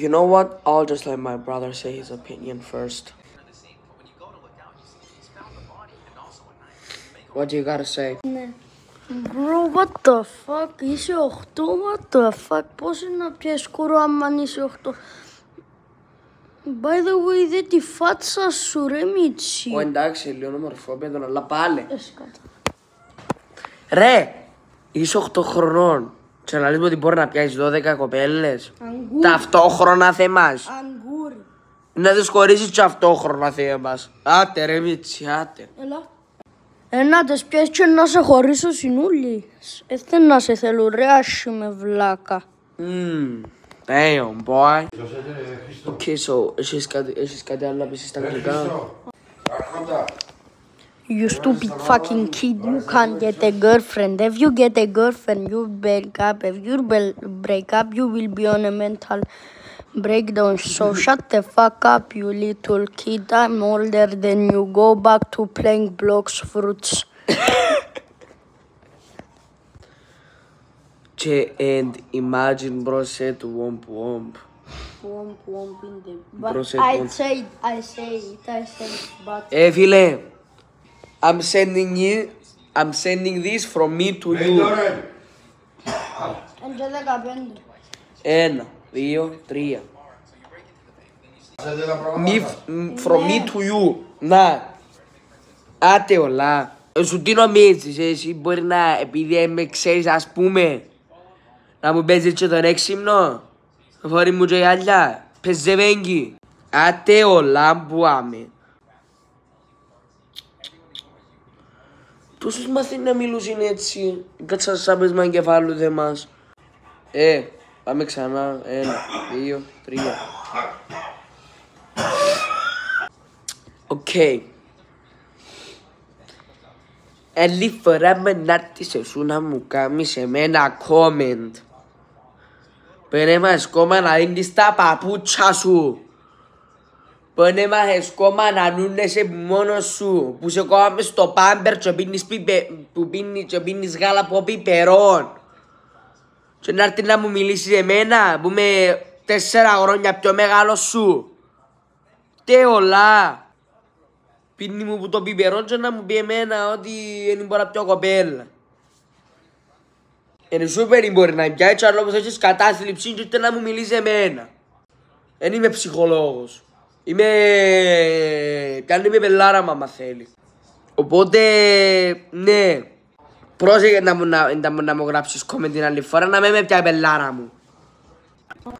You know what? I'll just let my brother say his opinion first. What do you gotta say? Bro, what the fuck? Είσαι 8, what the fuck? Πώς είναι να πιέσεις κουρό άμα είσαι 8? By the way, δε τη φάτσα σου ρε Μίτσι. Εντάξει, λίγο μορφόπεδο, αλλά πάλι. Έσκατα. Ρε, είσαι 8 χρονών. Και να λες ότι μπορεί να πιάσεις 12 κοπέλες. Αγκούρι. Ταυτόχρονα θέμας. Αγκούρι. Να τις χωρίσεις ταυτόχρονα θέμας. Άτε ρε Μίτσι, άτε. Έλα. Να τις πιέσεις και να σε χωρίσω συνούλη. Δεν να σε θέλω ρε άσχημε βλάκα. Damn, boy. Okay, so, έχεις κάτι άλλο να πεις στα αγγλικά? You stupid fucking kid, you can't get a girlfriend. If you get a girlfriend, you break up. If you break up, you will be on a mental breakdown. So shut the fuck up, you little kid. I'm older than you. Go back to playing blocks fruits. And imagine bro said womp womp. Womp womp in the... Bro But said I womp. say it, but... Φίλε, I'm sending this from me to you. And 1, 2, 3. From me to you. Να. Άτε όλα. Σου δίνω μίτσις, εσύ μπορεί να, επειδή με ξέρεις ας πούμε, να μου παίζεις και τον έξυμνο. Φορεί μου και η άλλα. Πεζεβέγγι. Άτε όλα μπουάμε. Πόσους μάθει να μιλούσουν έτσι. Κάτσα σαν πέσμα εγκεφάλου δε μας. Πάμε ξανά. 1, 2, 3. Οκ. Άλλη φορά με νάρτης εσύ να μου κάνεις εμένα comment. Πένε μας κόμμα να δίνεις τα παπούτσια σου. Πένε μας κόμμα να νούνεσαι μόνος σου. Που σε κόμμα στο πάμπερ και πίνεις γάλα από πιπερών. Και να έρθει να μου μιλήσεις εμένα που είμαι 4 χρόνια πιο μεγάλος σου. Τε όλα. Πίνει μου που το πιπερόν και να μου πει εμένα ότι δεν μπορεί να πιω κοπέλα. Είναι σούπερ μπορεί να πιάει αλλά όπως έχεις κατάθλιψη και να μου μιλήσει εμένα. Δεν είμαι ψυχολόγος. Κάνει με πελάρα άμα θέλει. Οπότε, ναι. Πρόσεχε να μου γράψεις comment την άλλη φορά να με πια πελάρα μου.